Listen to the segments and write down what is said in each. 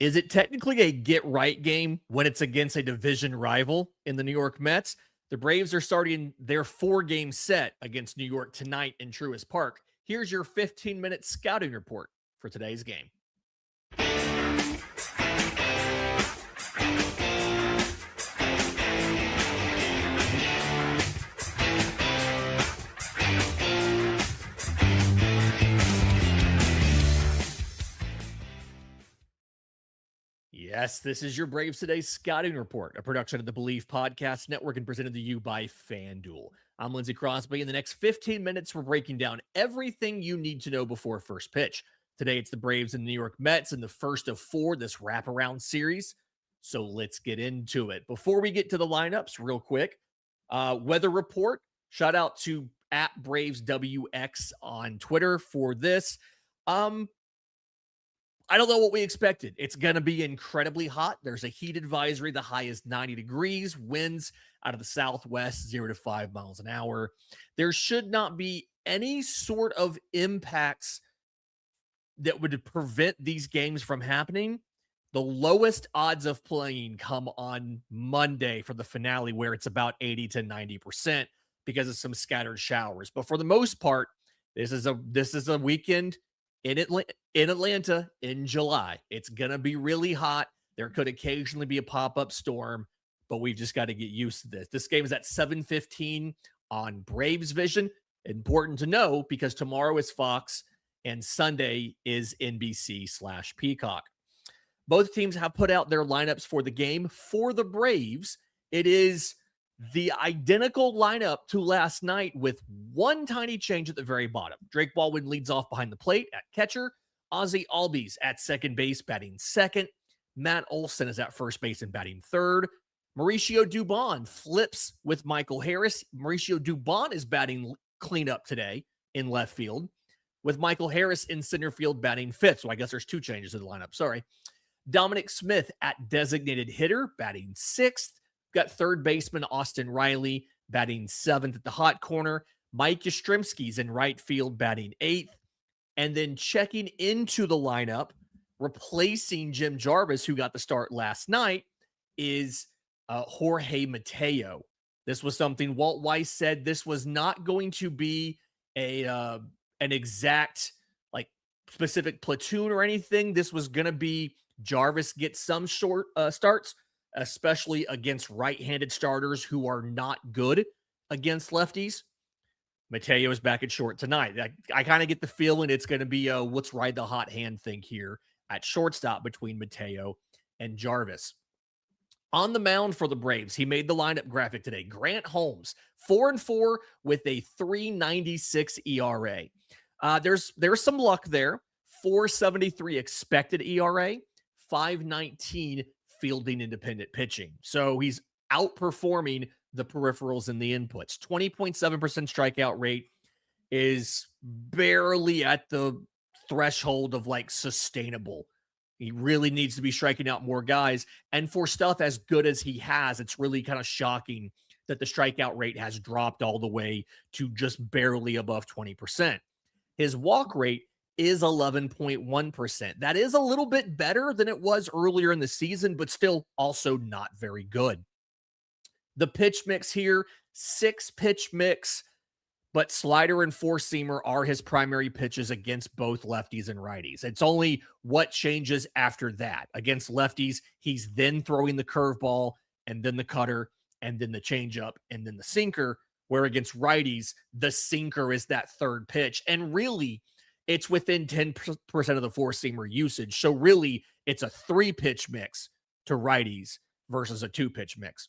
Is it technically a get-right game when it's against a division rival in the New York Mets? The Braves are starting their 4-game set against New York tonight in Truist Park. Here's your 15-minute scouting report for today's game. Yes, this is your Braves Today Scouting Report, a production of the Believe Podcast Network and presented to you by FanDuel. I'm Lindsey Crosby. In the next 15 minutes, we're breaking down everything you need to know before first pitch. Today, it's the Braves and the New York Mets in the first of 4 this wraparound series. So let's get into it. Before we get to the lineups, real quick, weather report. Shout out to @BravesWX on Twitter for this. I don't know what we expected. It's going to be incredibly hot. There's a heat advisory. The high is 90 degrees. Winds out of the southwest, 0 to 5 miles an hour. There should not be any sort of impacts that would prevent these games from happening. The lowest odds of playing come on Monday for the finale, where it's about 80 to 90% because of some scattered showers. But for the most part, this is a weekend in Atlanta in July. It's going to be really hot. There could occasionally be a pop-up storm, but we've just got to get used to this. This game is at 7:15 on Braves Vision. Important to know because tomorrow is Fox and Sunday is NBC/Peacock. Both teams have put out their lineups for the game. For the Braves, it is the identical lineup to last night with one tiny change at the very bottom. Drake Baldwin leads off behind the plate at catcher. Ozzie Albies at second base, batting second. Matt Olson is at first base and batting third. Mauricio Dubon flips with Michael Harris. Mauricio Dubon is batting cleanup today in left field, with Michael Harris in center field batting fifth. So I guess there's 2 changes to the lineup. Sorry. Dominic Smith at designated hitter, batting sixth. Got third baseman Austin Riley batting seventh at the hot corner. Mike Yastrzemski's in right field batting eighth. And then checking into the lineup, replacing Jim Jarvis, who got the start last night, is Jorge Mateo. This was something Walt Weiss said this was not going to be an exact, like, specific platoon or anything. This was going to be Jarvis gets some short starts, especially against right-handed starters who are not good against lefties. Mateo is back at short tonight. I kind of get the feeling it's going to be a let's ride the hot hand thing here at shortstop between Mateo and Jarvis. On the mound for the Braves, he made the lineup graphic today. Grant Holmes, 4-4 with a 3.96 ERA. There's some luck there. 4.73 expected ERA, 5.19 fielding independent pitching. So he's outperforming the peripherals and the inputs. 20.7% strikeout rate is barely at the threshold of like sustainable. He really needs to be striking out more guys. And for stuff as good as he has, it's really kind of shocking that the strikeout rate has dropped all the way to just barely above 20%. His walk rate is 11.1%. That is a little bit better than it was earlier in the season, but still also not very good. The pitch mix here, 6-pitch mix, but slider and 4-seamer are his primary pitches against both lefties and righties. It's only what changes after that. Against lefties, he's then throwing the curveball and then the cutter and then the changeup and then the sinker, where against righties, the sinker is that third pitch. And really, it's within 10% of the 4-seamer usage. So really, it's a 3-pitch mix to righties versus a 2-pitch mix.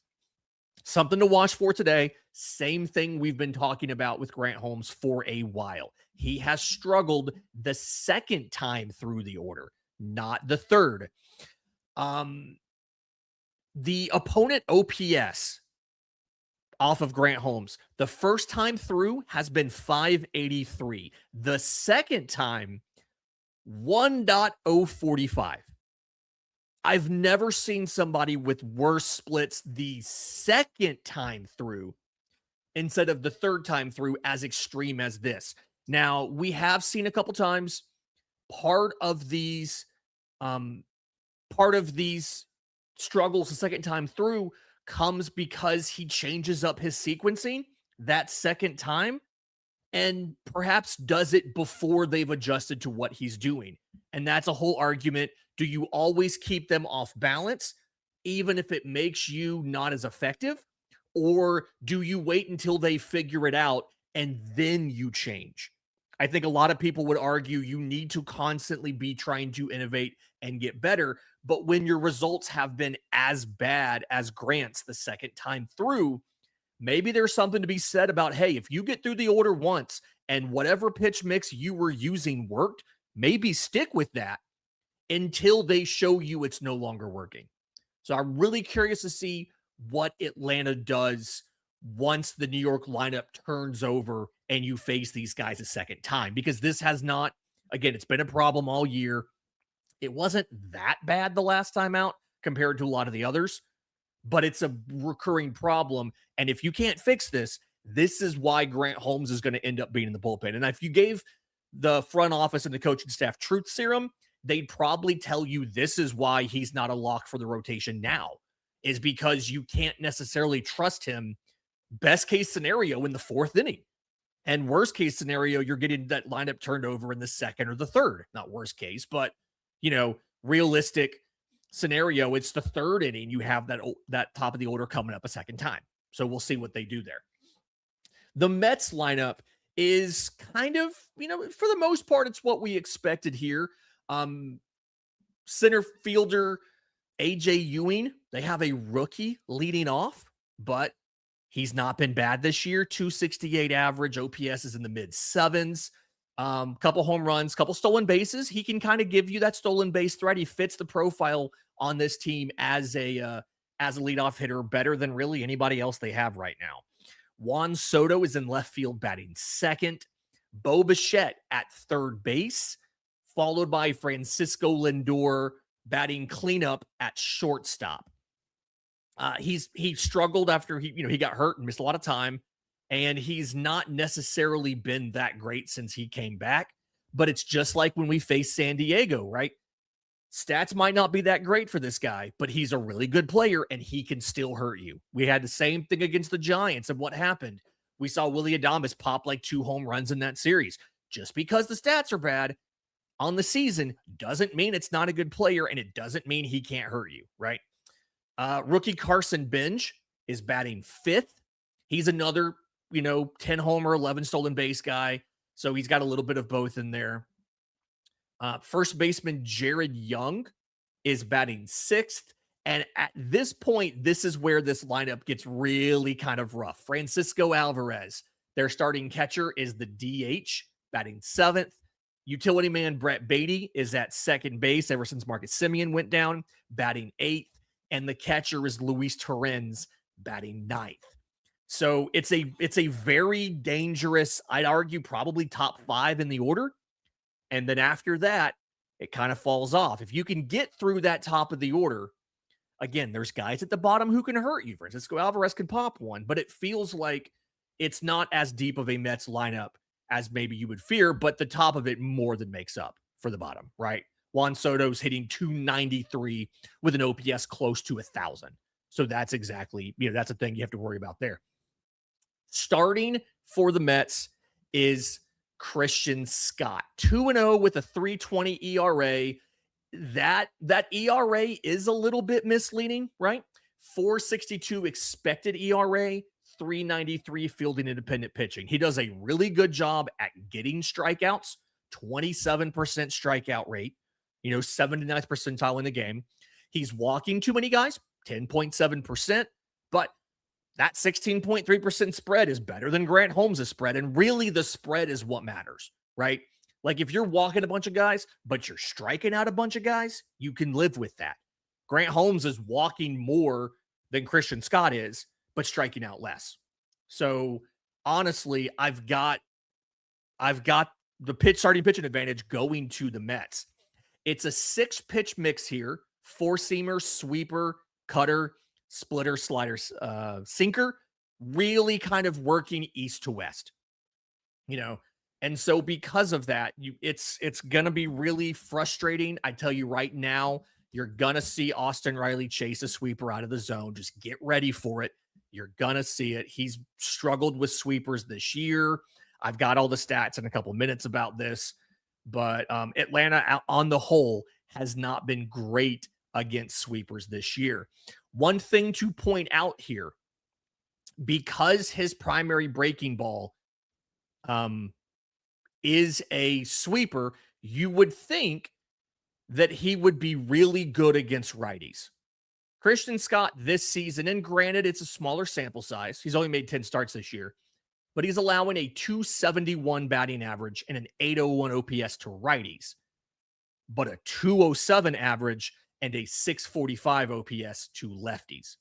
Something to watch for today. Same thing we've been talking about with Grant Holmes for a while. He has struggled the second time through the order, not the third. The opponent OPS off of Grant Holmes, the first time through has been 583. The second time, 1.045. I've never seen somebody with worse splits the second time through instead of the third time through as extreme as this. Now, we have seen a couple times part of these part of these struggles the second time through comes because he changes up his sequencing that second time and perhaps does it before they've adjusted to what he's doing. And that's a whole argument. Do you always keep them off balance, even if it makes you not as effective? Or do you wait until they figure it out and then you change? I think a lot of people would argue you need to constantly be trying to innovate and get better. But when your results have been as bad as Grant's the second time through, maybe there's something to be said about, hey, if you get through the order once and whatever pitch mix you were using worked, maybe stick with that until they show you it's no longer working. So I'm really curious to see what Atlanta does once the New York lineup turns over and you face these guys a second time, because this has not, again, it's been a problem all year. It wasn't that bad the last time out compared to a lot of the others, but it's a recurring problem. And if you can't fix this, this is why Grant Holmes is going to end up being in the bullpen. And if you gave the front office and the coaching staff truth serum, they'd probably tell you this is why he's not a lock for the rotation now, is because you can't necessarily trust him. Best case scenario in the fourth inning. And worst case scenario, you're getting that lineup turned over in the second or the third. Not worst case, but, realistic scenario, it's the third inning. You have that top of the order coming up a second time. So we'll see what they do there. The Mets lineup is kind of, for the most part, it's what we expected here. Center fielder AJ Ewing, they have a rookie leading off, but he's not been bad this year. 268 average. OPS is in the mid sevens. Couple home runs, couple stolen bases. He can kind of give you that stolen base threat. He fits the profile on this team as a leadoff hitter better than really anybody else they have right now. Juan Soto is in left field batting second. Bo Bichette at third base, followed by Francisco Lindor batting cleanup at shortstop. He struggled after he got hurt and missed a lot of time, and he's not necessarily been that great since he came back. But it's just like when we faced San Diego, right? Stats might not be that great for this guy, but he's a really good player and he can still hurt you. We had the same thing against the Giants, and what happened? We saw Willy Adames pop like 2 home runs in that series. Just because the stats are bad on the season doesn't mean it's not a good player, and it doesn't mean he can't hurt you, right? Rookie Carson Bench is batting fifth. He's another, 10 homer, 11 stolen base guy. So he's got a little bit of both in there. First baseman Jared Young is batting sixth. And at this point, this is where this lineup gets really kind of rough. Francisco Alvarez, their starting catcher, is the DH, batting seventh. Utility man Brett Beatty is at second base ever since Marcus Semien went down, batting eighth. And the catcher is Luis Torrens, batting ninth. So it's a very dangerous, I'd argue, probably top 5 in the order. And then after that, it kind of falls off. If you can get through that top of the order, again, there's guys at the bottom who can hurt you. Francisco Alvarez can pop one, but it feels like it's not as deep of a Mets lineup as maybe you would fear, but the top of it more than makes up for the bottom, right? Juan Soto's hitting 293 with an OPS close to 1,000. So that's exactly, that's a thing you have to worry about there. Starting for the Mets is Christian Scott, 2-0 with a 3.20 ERA. That ERA is a little bit misleading, right? 4.62 expected ERA, 3.93 fielding independent pitching. He does a really good job at getting strikeouts, 27% strikeout rate, 79th percentile in the game. He's walking too many guys, 10.7%, but that 16.3% spread is better than Grant Holmes' spread. And really the spread is what matters, right? Like if you're walking a bunch of guys, but you're striking out a bunch of guys, you can live with that. Grant Holmes is walking more than Christian Scott is, but striking out less. So honestly, I've got the starting pitching advantage going to the Mets. It's a 6-pitch mix here: 4-seamer, sweeper, cutter, splitter, slider, sinker, really kind of working east to west, And so because of that, it's going to be really frustrating. I tell you right now, You're going to see Austin Riley chase a sweeper out of the zone. Just get ready for it. You're going to see it. He's struggled with sweepers this year. I've got all the stats in a couple minutes about this, but Atlanta on the whole has not been great against sweepers this year. One thing to point out here, because his primary breaking ball is a sweeper, you would think that he would be really good against righties. Christian Scott this season, and granted, it's a smaller sample size. He's only made 10 starts this year, but he's allowing a 271 batting average and an 801 OPS to righties, but a 207 average and a 645 OPS to lefties.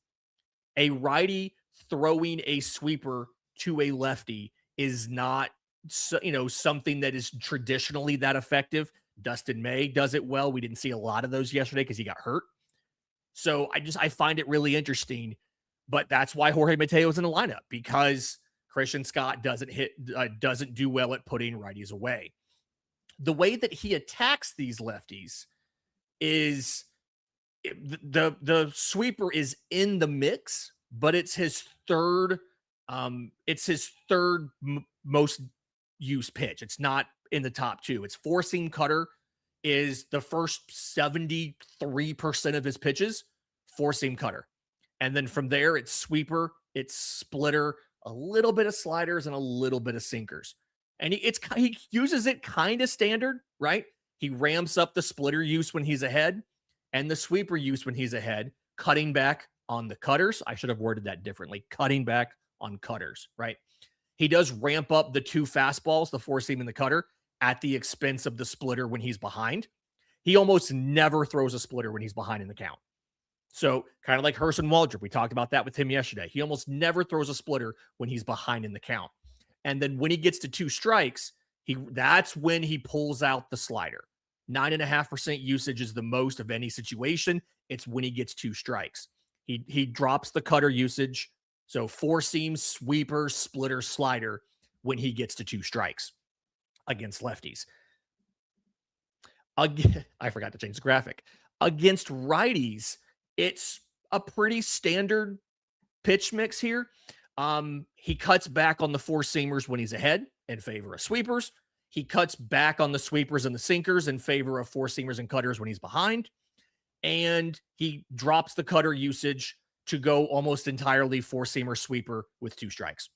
A righty throwing a sweeper to a lefty is not, something that is traditionally that effective. Dustin May does it well. We didn't see a lot of those yesterday because he got hurt. So I find it really interesting, but that's why Jorge Mateo is in the lineup, because Christian Scott doesn't do well at putting righties away. The way that he attacks these lefties is the sweeper is in the mix, but it's his third most used pitch. It's not in the top two. It's four seam cutter is the first 73% of his pitches, four seam cutter. And then from there, it's sweeper, it's splitter, a little bit of sliders, and a little bit of sinkers. And he uses it kind of standard, right? He ramps up the splitter use when he's ahead and the sweeper use when he's ahead, cutting back on the cutters. I should have worded that differently. Cutting back on cutters, right? He does ramp up the two fastballs, the four seam and the cutter, at the expense of the splitter when he's behind. He almost never throws a splitter when he's behind in the count. So kind of like Herson Waldrop. We talked about that with him yesterday. He almost never throws a splitter when he's behind in the count. And then when he gets to two strikes, that's when he pulls out the slider. 9.5% usage is the most of any situation. It's when he gets two strikes. He drops the cutter usage. So four seam, sweeper, splitter, slider when he gets to two strikes against lefties. Again, I forgot to change the graphic. Against righties, it's a pretty standard pitch mix here. He cuts back on the four seamers when he's ahead in favor of sweepers. He cuts back on the sweepers and the sinkers in favor of four seamers and cutters when he's behind. And he drops the cutter usage to go almost entirely four seamer sweeper with two strikes.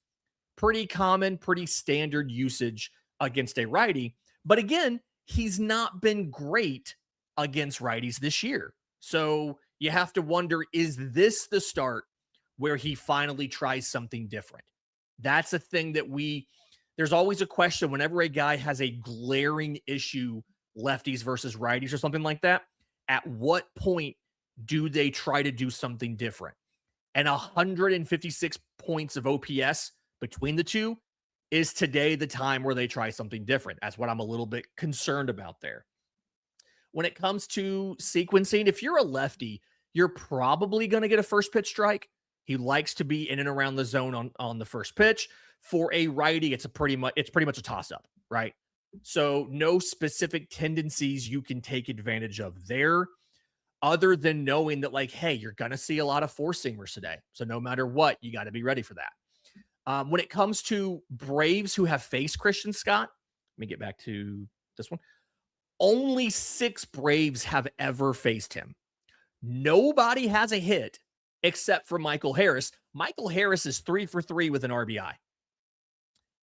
Pretty common, pretty standard usage against a righty. But again, he's not been great against righties this year. So you have to wonder, is this the start where he finally tries something different? That's a thing that there's always a question whenever a guy has a glaring issue, lefties versus righties or something like that. At what point do they try to do something different? And 156 points of OPS between the two is today the time where they try something different. That's what I'm a little bit concerned about there. When it comes to sequencing, if you're a lefty, you're probably going to get a first pitch strike. He likes to be in and around the zone on the first pitch. For a righty, it's pretty much a toss-up, right? So no specific tendencies you can take advantage of there, other than knowing that, like, hey, you're going to see a lot of four-seamers today. So no matter what, you got to be ready for that. When it comes to Braves who have faced Christian Scott, let me get back to this one. Only 6 Braves have ever faced him. Nobody has a hit except for Michael Harris. Michael Harris is 3 for 3 with an RBI.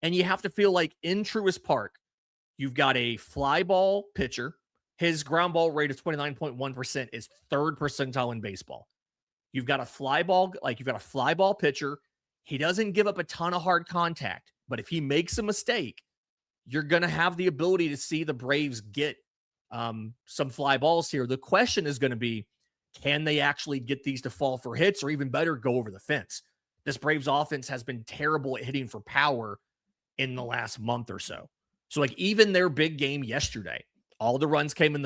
And you have to feel like in Truist Park, you've got a fly ball pitcher. His ground ball rate of 29.1% is 3rd percentile in baseball. You've got a fly ball pitcher. He doesn't give up a ton of hard contact, but if he makes a mistake, you're going to have the ability to see the Braves get some fly balls here. The question is going to be, can they actually get these to fall for hits, or even better, go over the fence? This Braves offense has been terrible at hitting for power in the last month or so. So like even their big game yesterday, all the runs came in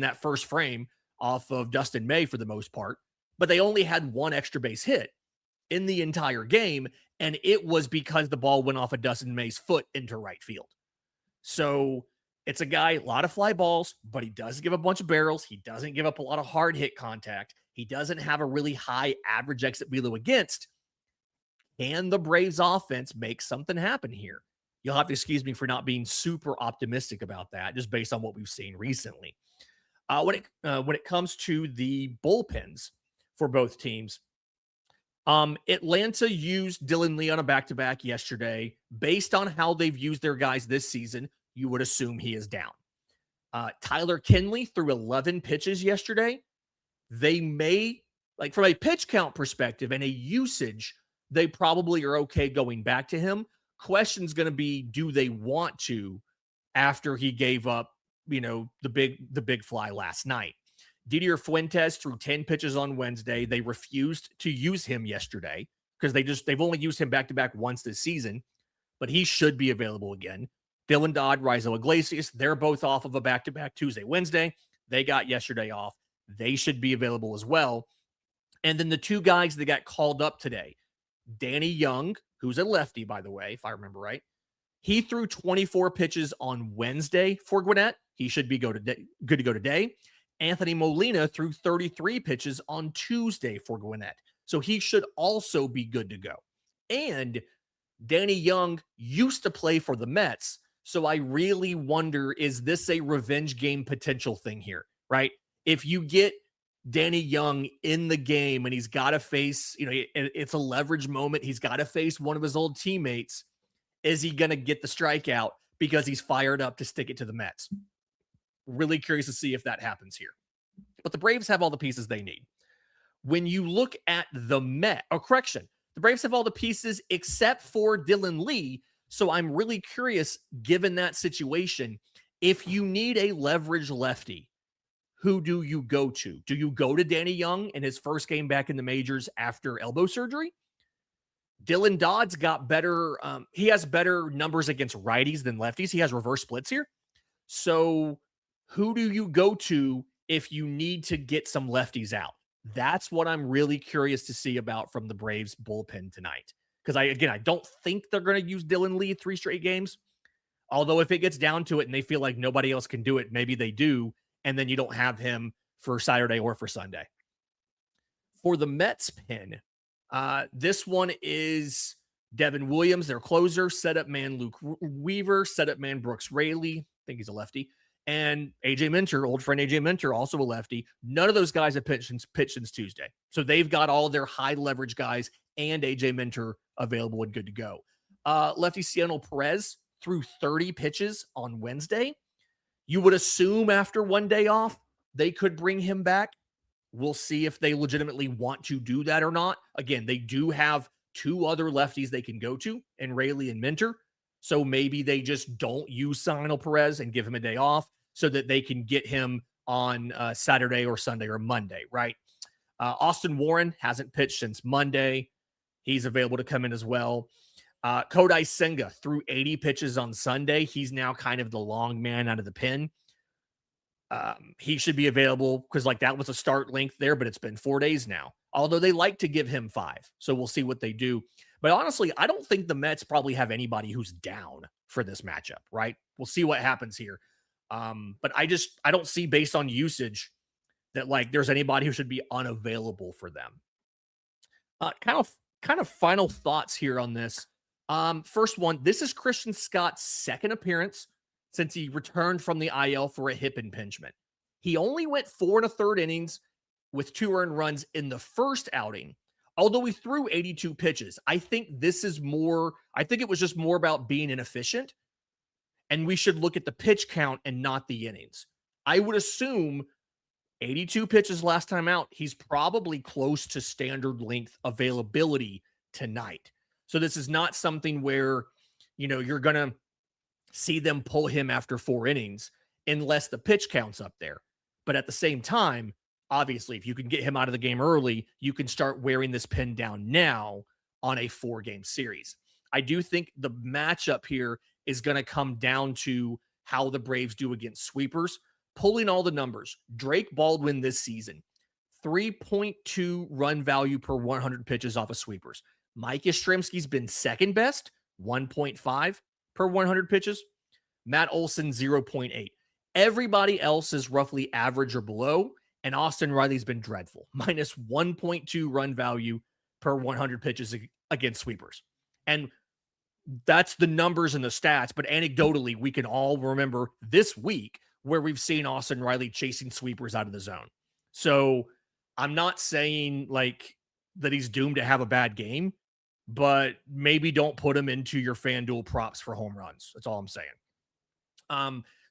that first frame off of Dustin May for the most part, but they only had one extra base hit in the entire game, and it was because the ball went off of Dustin May's foot into right field. So It's a guy, a lot of fly balls, but he doesn't give a bunch of barrels. He doesn't give up a lot of hard hit contact. He doesn't have a really high average exit velo against. Can the Braves offense make something happen here? You'll have to excuse me for not being super optimistic about that, just based on what we've seen recently. When it comes to the bullpens for both teams, Atlanta used Dylan Lee on a back-to-back yesterday. Based on how they've used their guys this season, you would assume he is down. Tyler Kinley threw 11 pitches yesterday. They may, like from a pitch count perspective and a usage, they probably are okay going back to him. Question's going to be, do they want to after he gave up, the big fly last night? Didier Fuentes threw 10 pitches on Wednesday. They refused to use him yesterday because they've only used him back-to-back once this season, but he should be available again. Dylan Dodd, Rizzo Iglesias, they're both off of a back-to-back Tuesday, Wednesday. They got yesterday off. They should be available as well. And then the two guys that got called up today, Danny Young, who's a lefty, by the way, if I remember right. He threw 24 pitches on Wednesday for Gwinnett. He should be good to go today. Anthony Molina threw 33 pitches on Tuesday for Gwinnett. So he should also be good to go. And Danny Young used to play for the Mets. So I really wonder, is this a revenge game potential thing here, right? If you get Danny Young in the game and he's got to face, it's a leverage moment. He's got to face one of his old teammates. Is he going to get the strikeout because he's fired up to stick it to the Mets? Really curious to see if that happens here. But the Braves have all the pieces they need. When you look at the the Braves have all the pieces except for Dylan Lee. So I'm really curious, given that situation, if you need a leverage lefty, who do you go to? Do you go to Danny Young in his first game back in the majors after elbow surgery? Dylan Dodd's got better, he has better numbers against righties than lefties. He has reverse splits here. So who do you go to if you need to get some lefties out? That's what I'm really curious to see about from the Braves bullpen tonight. Because I don't think they're going to use Dylan Lee 3 straight games. Although if it gets down to it and they feel like nobody else can do it, maybe they do. And then you don't have him for Saturday or for Sunday. For the Mets pen, this one is Devin Williams, their closer, setup man Luke Weaver, setup man Brooks Raley. I think he's a lefty. And AJ Minter, old friend AJ Minter, also a lefty. None of those guys have pitched since Tuesday. So they've got all their high leverage guys and AJ Minter available and good to go. Lefty Cianel Perez threw 30 pitches on Wednesday. You would assume after one day off, they could bring him back. We'll see if they legitimately want to do that or not. Again, they do have two other lefties they can go to, and Raley and Minter. So maybe they just don't use Cianel Perez and give him a day off so that they can get him on Saturday or Sunday or Monday, right? Austin Warren hasn't pitched since Monday. He's available to come in as well. Kodai Senga threw 80 pitches on Sunday. He's now kind of the long man out of the pen. He should be available because that was a start length there, but it's been 4 days now. Although they like to give him 5. So we'll see what they do. But honestly, I don't think the Mets probably have anybody who's down for this matchup, right? We'll see what happens here. But I don't see, based on usage, that there's anybody who should be unavailable for them. Kind of final thoughts here on this. First one, this is Christian Scott's second appearance since he returned from the IL for a hip impingement. He only went 4 1/3 innings with 2 earned runs in the first outing, although he threw 82 pitches. I think it was just more about being inefficient, and we should look at the pitch count and not the innings. I would assume 82 pitches last time out, he's probably close to standard length availability tonight. So this is not something where, you're going to see them pull him after 4 innings unless the pitch count's up there. But at the same time, obviously, if you can get him out of the game early, you can start wearing this pin down now on a 4-game series. I do think the matchup here is going to come down to how the Braves do against sweepers. Pulling all the numbers, Drake Baldwin this season, 3.2 run value per 100 pitches off of sweepers. Mike Yastrzemski's been second best, 1.5 per 100 pitches. Matt Olson 0.8. Everybody else is roughly average or below, and Austin Riley's been dreadful. Minus 1.2 run value per 100 pitches against sweepers. And that's the numbers and the stats, but anecdotally, we can all remember this week where we've seen Austin Riley chasing sweepers out of the zone. So I'm not saying like that he's doomed to have a bad game, but maybe don't put him into your FanDuel props for home runs. That's all I'm saying.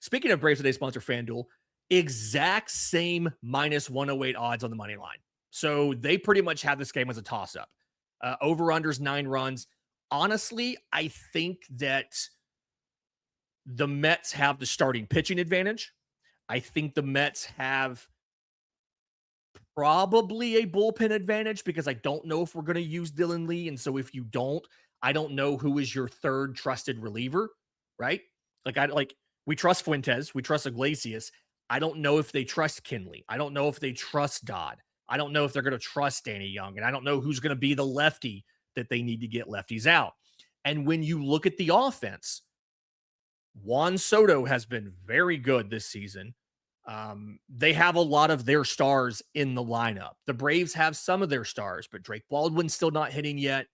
Speaking of Braves Today sponsor FanDuel, exact same minus 108 odds on the money line. So they pretty much have this game as a toss-up. Over-unders 9 runs. Honestly, I think that the Mets have the starting pitching advantage. I think the Mets have probably a bullpen advantage because I don't know if we're going to use Dylan Lee. And so if you don't, I don't know who is your third trusted reliever, right? We trust Fuentes, we trust Iglesias. I don't know if they trust Kinley. I don't know if they trust Dodd. I don't know if they're going to trust Danny Young. And I don't know who's going to be the lefty that they need to get lefties out. And when you look at the offense, Juan Soto has been very good this season. They have a lot of their stars in the lineup. The Braves have some of their stars, but Drake Baldwin's still not hitting yet.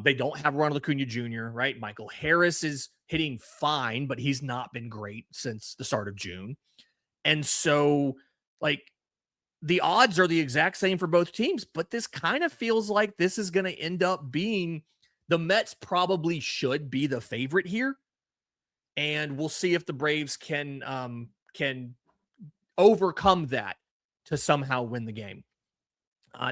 They don't have Ronald Acuna Jr., right? Michael Harris is hitting fine, but he's not been great since the start of June. And so, like, the odds are the exact same for both teams, but this kind of feels like this is going to end up being the Mets probably should be the favorite here. And we'll see if the Braves can overcome that to somehow win the game.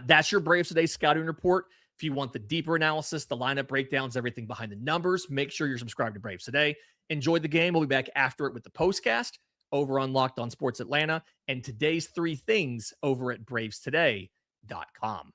That's your Braves Today scouting report. If you want the deeper analysis, the lineup breakdowns, everything behind the numbers, make sure you're subscribed to Braves Today. Enjoy the game. We'll be back after it with the postcast over on Locked On Sports Atlanta and today's 3 things over at bravestoday.com.